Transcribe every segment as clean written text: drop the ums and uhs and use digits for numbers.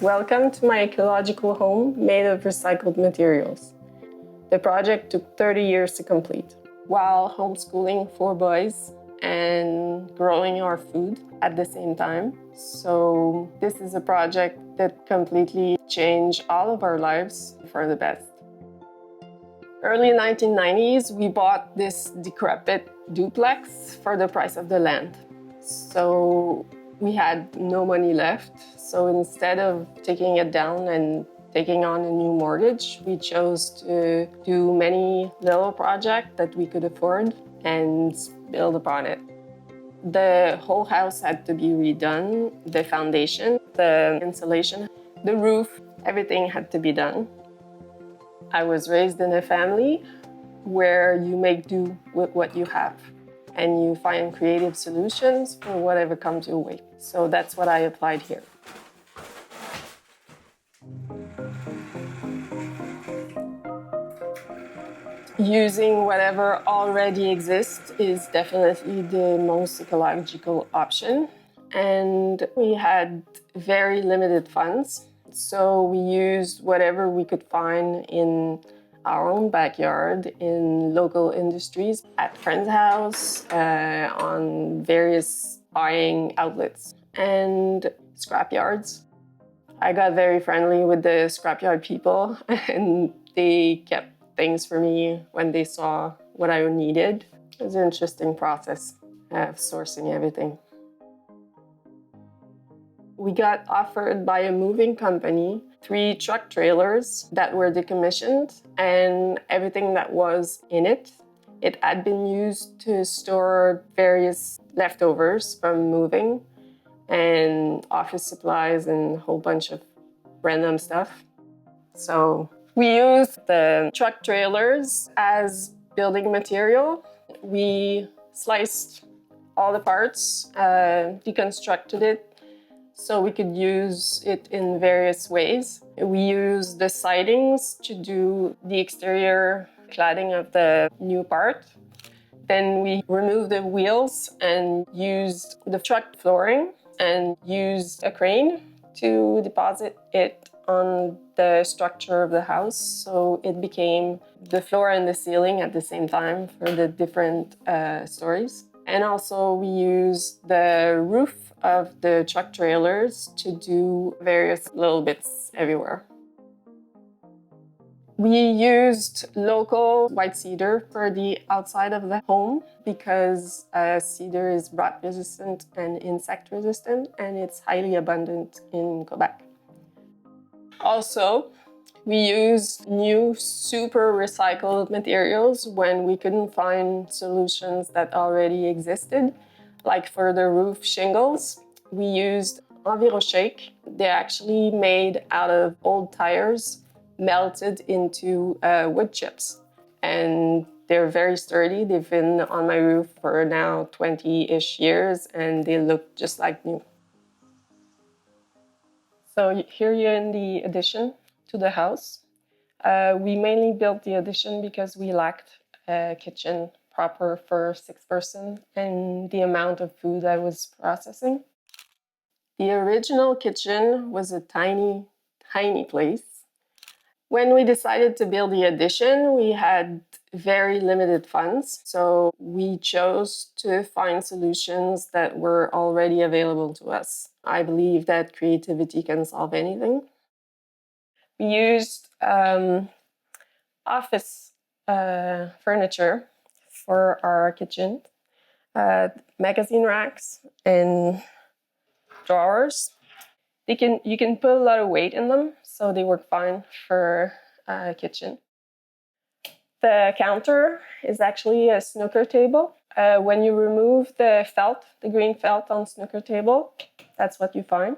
Welcome to my ecological home made of recycled materials. The project took 30 years to complete, while homeschooling 4 boys and growing our food at the same time. So this is a project that completely changed all of our lives for the best. Early 1990s, we bought this decrepit duplex for the price of the land. So we had no money left. So instead of taking it down and taking on a new mortgage, we chose to do many little projects that we could afford and build upon it. The whole house had to be redone. The foundation, the insulation, the roof, everything had to be done. I was raised in a family where you make do with what you have and you find creative solutions for whatever comes your way. So that's what I applied here. Using whatever already exists is definitely the most ecological option. And we had very limited funds. So we used whatever we could find in our own backyard, in local industries, at friends' house, on various buying outlets, and scrapyards. I got very friendly with the scrapyard people, and they kept things for me when they saw what I needed. It was an interesting process of sourcing everything. We got offered by a moving company 3 truck trailers that were decommissioned, and everything that was in it. It had been used to store various leftovers from moving and office supplies and a whole bunch of random stuff. So we used the truck trailers as building material. We sliced all the parts, deconstructed it, so we could use it in various ways. We used the sidings to do the exterior cladding of the new part. Then we removed the wheels and used the truck flooring and used a crane to deposit it on the structure of the house. So it became the floor and the ceiling at the same time for the different stories. And also we used the roof of the truck trailers to do various little bits everywhere. We used local white cedar for the outside of the home because cedar is rot resistant and insect resistant, and it's highly abundant in Quebec. Also, we used new super recycled materials when we couldn't find solutions that already existed. Like for the roof shingles, we used EnviroShake. They're actually made out of old tires melted into wood chips. And they're very sturdy. They've been on my roof for now 20-ish years, and they look just like new. So here you're in the addition to the house. We mainly built the addition because we lacked a kitchen proper for 6 person and the amount of food I was processing. The original kitchen was a tiny, tiny place. When we decided to build the addition, we had very limited funds. So we chose to find solutions that were already available to us. I believe that creativity can solve anything. We used office furniture for our kitchen, magazine racks and drawers. You can put a lot of weight in them, so they work fine for a kitchen. The counter is actually a snooker table. When you remove the felt, the green felt on snooker table, that's what you find.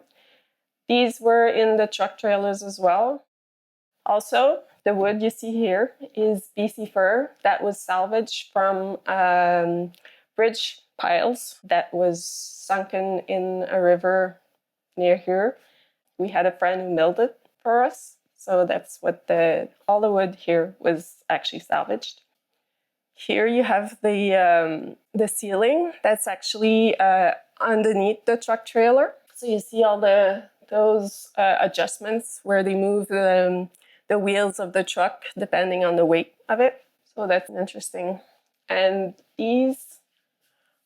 These were in the truck trailers as well. Also, the wood you see here is BC fir that was salvaged from bridge piles that was sunken in a river near here. We had a friend who milled it for us. So that's what all the wood here was actually salvaged. Here you have the ceiling that's actually underneath the truck trailer. So you see all the those adjustments where they move the wheels of the truck depending on the weight of it. So that's interesting. And these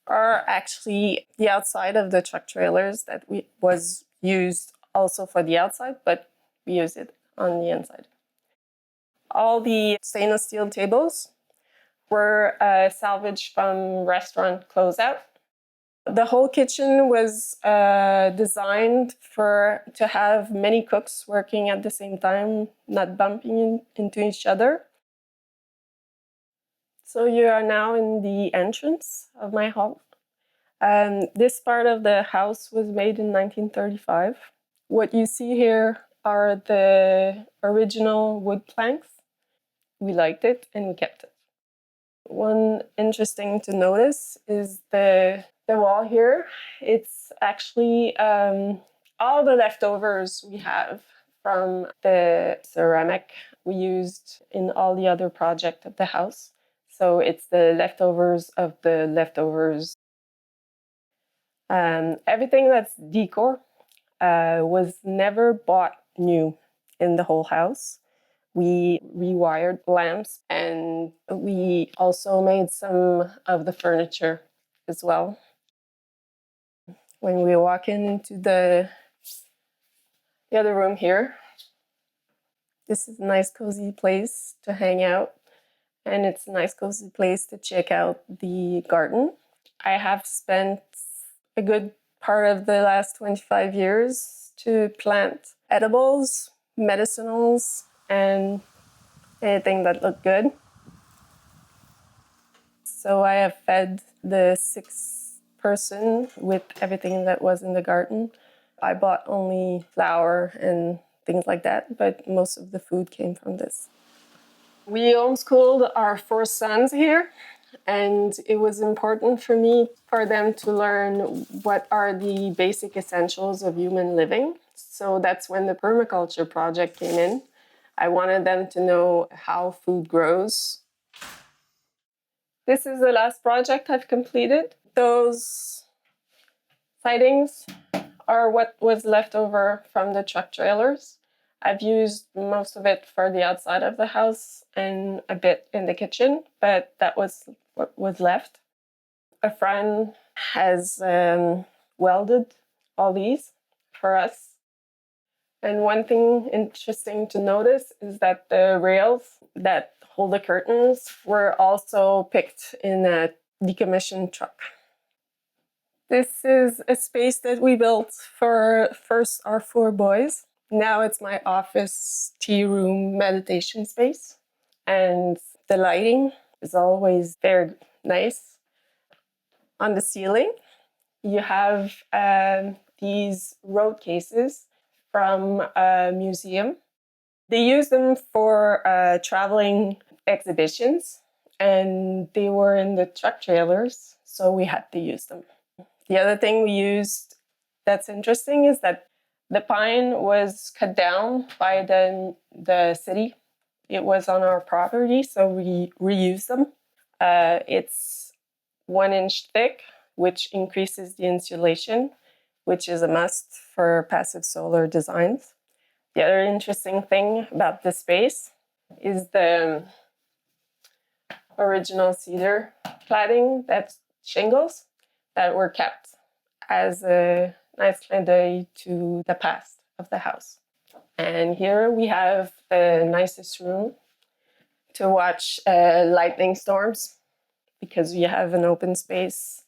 are actually the outside of the truck trailers that was used also for the outside, but we use it on the inside. All the stainless steel tables were salvaged from restaurant closeout. The whole kitchen was designed to have many cooks working at the same time, not bumping into each other. So you are now in the entrance of my hall. This part of the house was made in 1935. What you see here are the original wood planks. We liked it and we kept it. One interesting to notice is the wall here. It's actually all the leftovers we have from the ceramic we used in all the other projects of the house. So it's the leftovers of the leftovers. Everything that's decor was never bought new in the whole house. We rewired lamps and we also made some of the furniture as well. When we walk into the other room here, this is a nice cozy place to hang out, and it's a nice cozy place to check out the garden. I have spent a good part of the last 25 years to plant edibles, medicinals, and anything that looked good. So I have fed the 6-person with everything that was in the garden. I bought only flour and things like that, but most of the food came from this. We homeschooled our 4 sons here, and it was important for me for them to learn what are the basic essentials of human living. So that's when the permaculture project came in. I wanted them to know how food grows. This is the last project I've completed. Those sidings are what was left over from the truck trailers. I've used most of it for the outside of the house and a bit in the kitchen, but that was what was left. A friend has welded all these for us. And one thing interesting to notice is that the rails that hold the curtains were also picked in a decommissioned truck. This is a space that we built for first our 4 boys. Now it's my office, tea room, meditation space. And the lighting is always very nice. On the ceiling, you have these road cases from a museum. They use them for traveling exhibitions, and they were in the truck trailers, so we had to use them. The other thing we used that's interesting is that the pine was cut down by the city. It was on our property, so we reused them. It's 1 inch thick, which increases the insulation, which is a must for passive solar designs. The other interesting thing about this space is the original cedar cladding, that's shingles, that were kept as a nice clin d'oeil to the past of the house. And here we have the nicest room to watch lightning storms, because you have an open space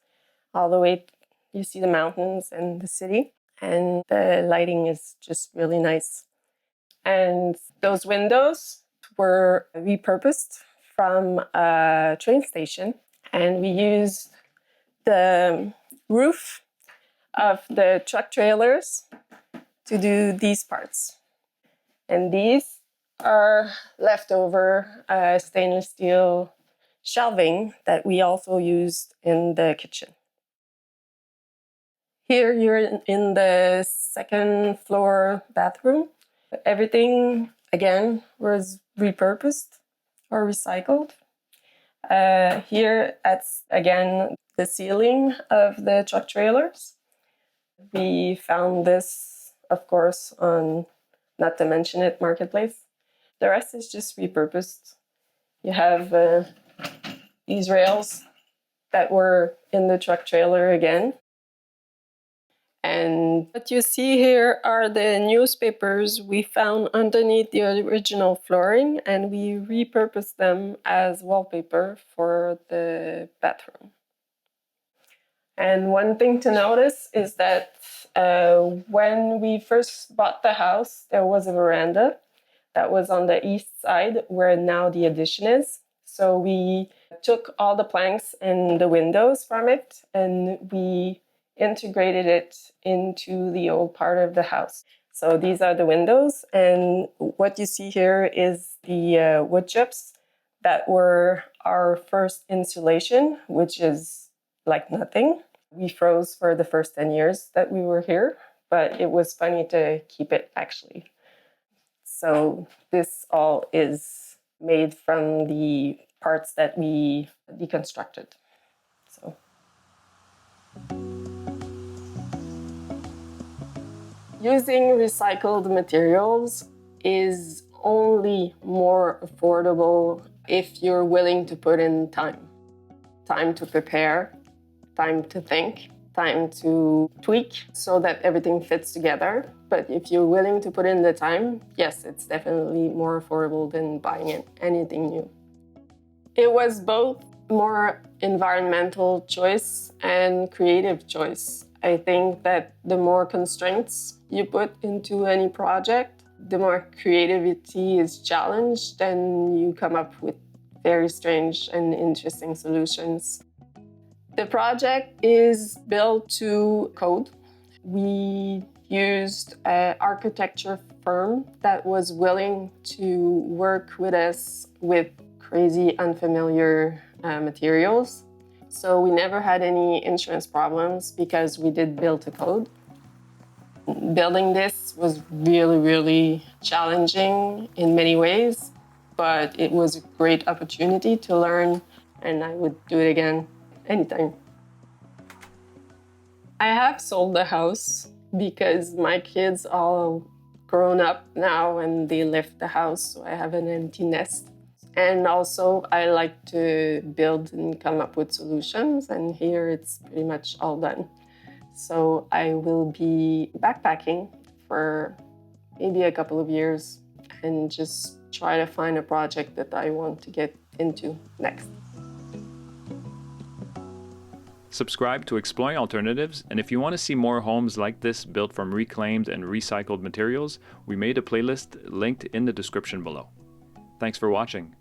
all the way. You see the mountains and the city, and the lighting is just really nice. And those windows were repurposed from a train station, and we used the roof of the truck trailers to do these parts. And these are leftover stainless steel shelving that we also used in the kitchen. Here you're in the 2nd floor bathroom. Everything, again, was repurposed or recycled. Here, that's, again, the ceiling of the truck trailers. We found this of course, on Not to Mention It Marketplace. The rest is just repurposed. You have these rails that were in the truck trailer again. And what you see here are the newspapers we found underneath the original flooring, and we repurposed them as wallpaper for the bathroom. And one thing to notice is that when we first bought the house, there was a veranda that was on the east side where now the addition is. So we took all the planks and the windows from it, and we integrated it into the old part of the house. So these are the windows, and what you see here is the wood chips that were our first insulation, which is like nothing. We froze for the first 10 years that we were here, but it was funny to keep it actually. So this all is made from the parts that we deconstructed. So. Using recycled materials is only more affordable if you're willing to put in time. Time to prepare, time to think, time to tweak so that everything fits together. But if you're willing to put in the time, yes, it's definitely more affordable than buying anything new. It was both more environmental choice and creative choice. I think that the more constraints you put into any project, the more creativity is challenged and you come up with very strange and interesting solutions. The project is built to code. We used an architecture firm that was willing to work with us with crazy, unfamiliar materials. So we never had any insurance problems because we did build to code. Building this was really, really challenging in many ways, but it was a great opportunity to learn, and I would do it again anytime. I have sold the house because my kids all grown up now and they left the house, so I have an empty nest. And also, I like to build and come up with solutions, and here it's pretty much all done. So I will be backpacking for maybe a couple of years and just try to find a project that I want to get into next. Subscribe to Exploring Alternatives, and if you want to see more homes like this built from reclaimed and recycled materials, we made a playlist linked in the description below. Thanks for watching.